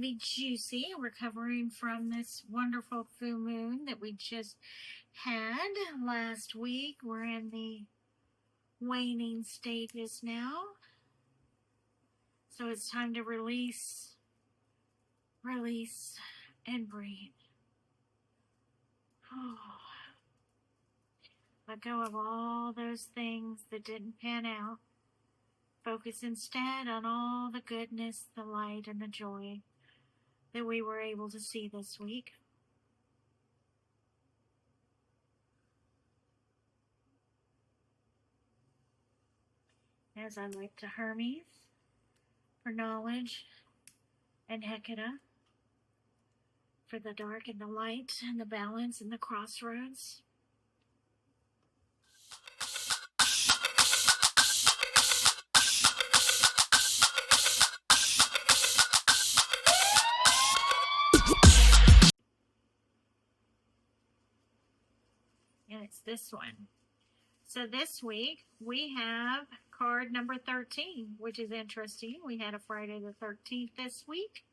be juicy, recovering from this wonderful full moon that we just had last week. We're in the waning stages now. So it's time to release, and breathe. Oh. Let go of all those things that didn't pan out. Focus instead on all the goodness, the light, and the joy that we were able to see this week. As I look to Hermes for knowledge, and Hecate for the dark and the light, and the balance and the crossroads. And it's this one. So this week we have card number 13, which is interesting. We had a Friday the 13th this week.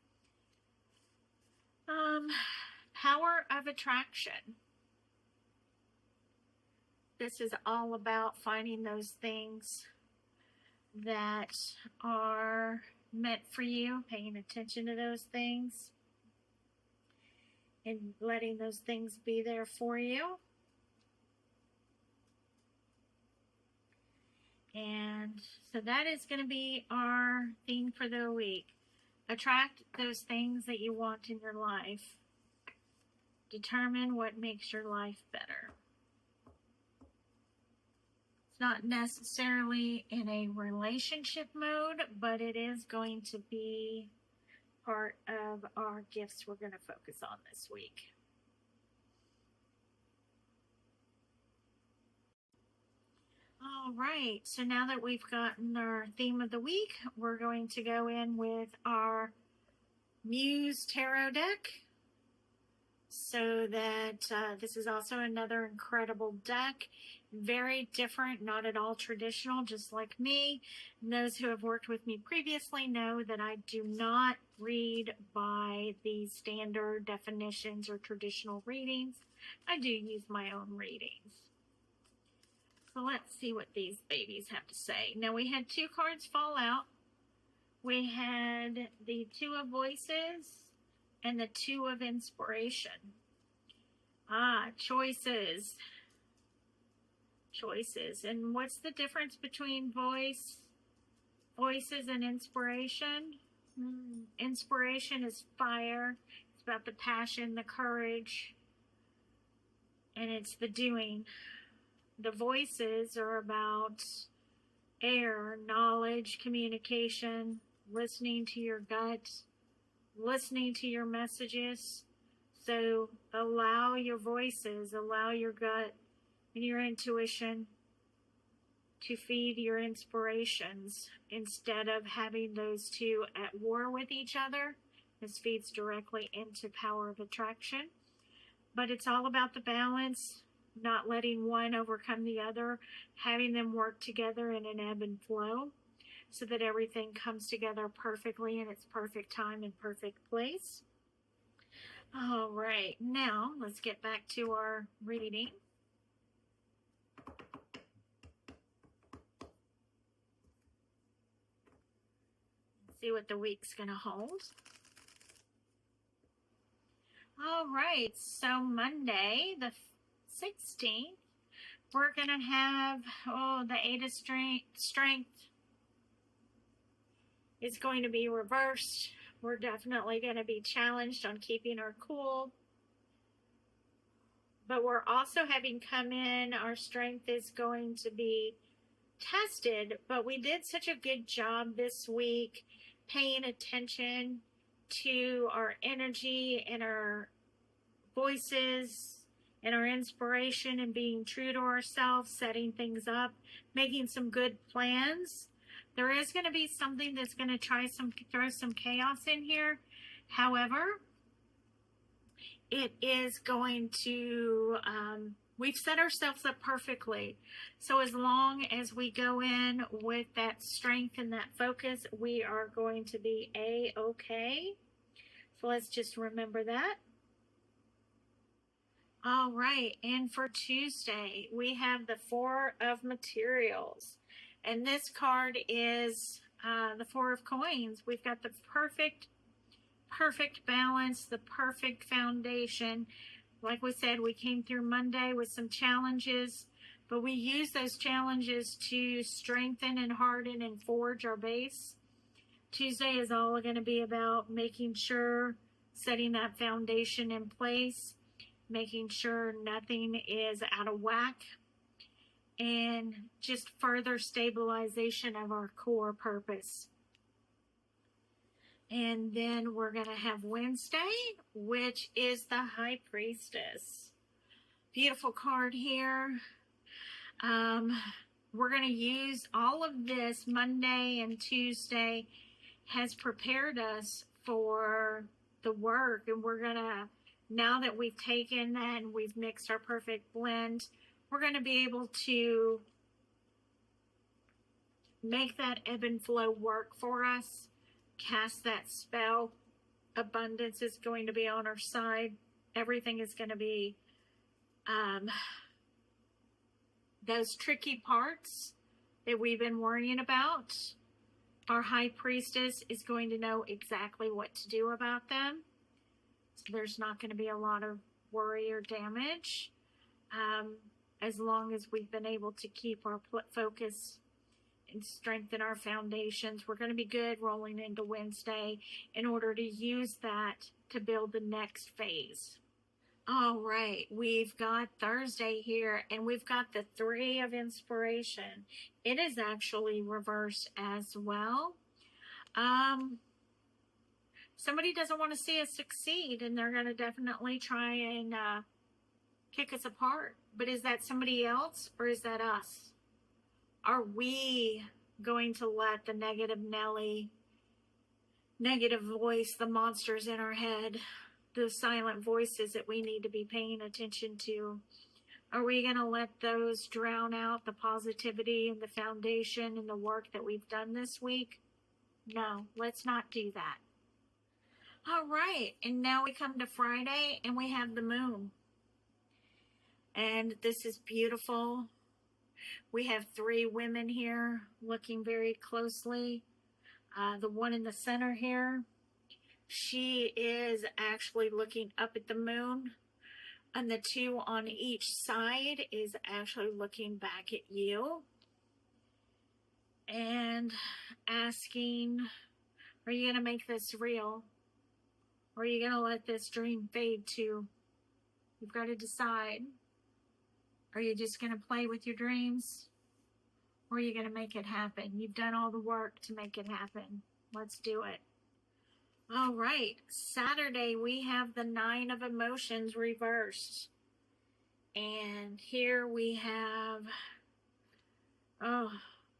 Power of attraction. This is all about finding those things that are meant for you, paying attention to those things, and letting those things be there for you. And so that is going to be our theme for the week. Attract those things that you want in your life. Determine what makes your life better. It's not necessarily in a relationship mode, but it is going to be part of our gifts we're going to focus on this week. All right, so now that we've gotten our theme of the week, we're going to go in with our Muse Tarot deck. So that this is also another incredible deck. Very different, not at all traditional, just like me. And those who have worked with me previously know that I do not read by the standard definitions or traditional readings. I do use my own readings. So let's see what these babies have to say. Now we had two cards fall out. We had the Two of Voices and the Two of Inspiration. Choices. Choices. And what's the difference between voices and inspiration? Inspiration is fire. It's about the passion, the courage, and it's the doing. The voices are about air, knowledge, communication, listening to your gut, listening to your messages. So allow your voices, allow your gut and your intuition to feed your inspirations instead of having those two at war with each other. This feeds directly into power of attraction. But it's all about the balance, not letting one overcome the other, having them work together in an ebb and flow so that everything comes together perfectly in its perfect time and perfect place. All right, now let's get back to our reading. See what the week's going to hold. All right, so Monday, the 16th, we're going to have, the Eight of Strength is going to be reversed. We're definitely going to be challenged on keeping our cool. But we're also having come in, our strength is going to be tested. But we did such a good job this week paying attention to our energy and our voices and our inspiration and being true to ourselves, setting things up, making some good plans. There is going to be something that's going to throw some chaos in here. However, it is going to, we've set ourselves up perfectly. So as long as we go in with that strength and that focus, we are going to be A-okay. So let's just remember that. All right, and for Tuesday, we have the Four of Materials. And this card is the Four of Coins. We've got the perfect balance, the perfect foundation. Like we said, we came through Monday with some challenges, but we use those challenges to strengthen and harden and forge our base. Tuesday is all going to be about making sure, setting that foundation in place, making sure nothing is out of whack, and just further stabilization of our core purpose. And then we're going to have Wednesday, which is the High Priestess. Beautiful card here. We're going to use all of this. Monday and Tuesday has prepared us for the work, and we're going to, now that we've taken that and we've mixed our perfect blend, we're going to be able to make that ebb and flow work for us, cast that spell. Abundance is going to be on our side. Everything is going to be those tricky parts that we've been worrying about. Our High Priestess is going to know exactly what to do about them. So there's not going to be a lot of worry or damage, as long as we've been able to keep our focus and strengthen our foundations. We're going to be good rolling into Wednesday in order to use that to build the next phase. All right, we've got Thursday here, and we've got the Three of Inspiration. It is actually reversed as well. Somebody doesn't want to see us succeed, and they're going to definitely try and kick us apart. But is that somebody else, or is that us? Are we going to let the negative Nelly, negative voice, the monsters in our head, the silent voices that we need to be paying attention to, are we going to let those drown out the positivity and the foundation and the work that we've done this week? No, let's not do that. All right, and now we come to Friday, and we have the moon. And this is beautiful. We have three women here looking very closely. The one in the center here, she is actually looking up at the moon. And the two on each side is actually looking back at you and asking, are you going to make this real? Or are you going to let this dream fade too? You've got to decide. Are you just going to play with your dreams? Or are you going to make it happen? You've done all the work to make it happen. Let's do it. All right. Saturday, we have the Nine of Emotions reversed. And here we have,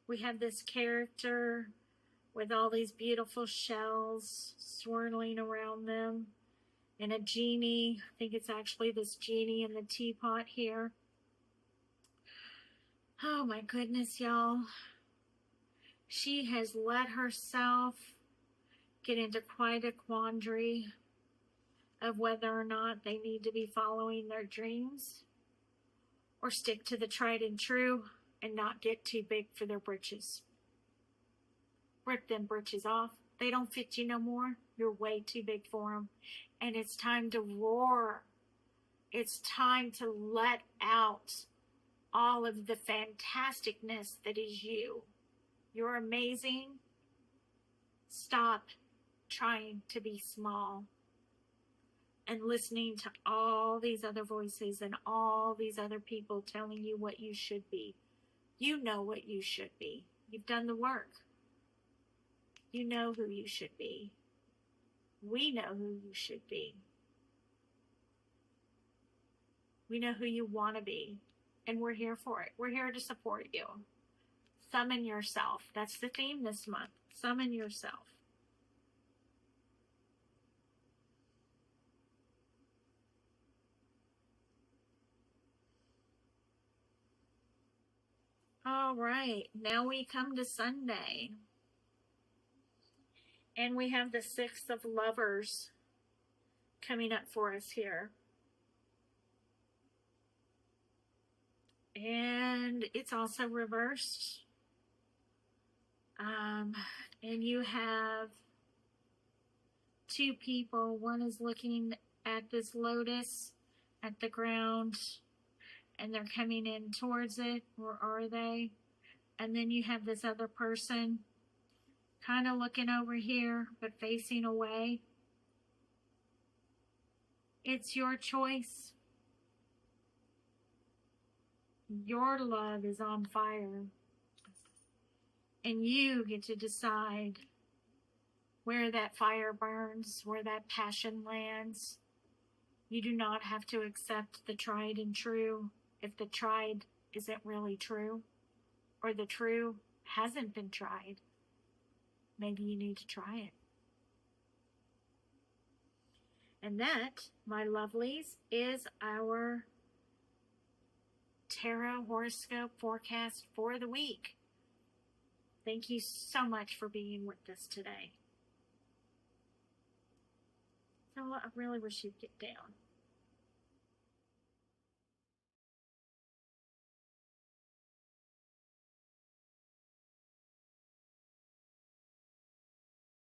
we have this character with all these beautiful shells swirling around them. And a genie. I think it's actually this genie in the teapot here. Oh my goodness, y'all. She has let herself get into quite a quandary of whether or not they need to be following their dreams or stick to the tried and true and not get too big for their britches. Rip them britches off. They don't fit you no more. You're way too big for them. And it's time to roar. It's time to let out all of the fantasticness that is you. You're amazing. Stop trying to be small and listening to all these other voices and all these other people telling you what you should be. You know what you should be. You've done the work. You know who you should be. We know who you should be. We know who you want to be. And we're here for it. We're here to support you. Summon yourself. That's the theme this month. Summon yourself. All right. Now we come to Sunday. And we have the Six of Lovers. coming up for us here. And it's also reversed. And you have two people. One is looking at this lotus at the ground, and they're coming in towards it, or are they? And then you have this other person kind of looking over here, but facing away. It's your choice. Your love is on fire. And you get to decide where that fire burns, where that passion lands. You do not have to accept the tried and true if the tried isn't really true, or the true hasn't been tried. Maybe you need to try it. And that, my lovelies, is our tarot horoscope forecast for the week. Thank you so much for being with us today. So I really wish you'd get down.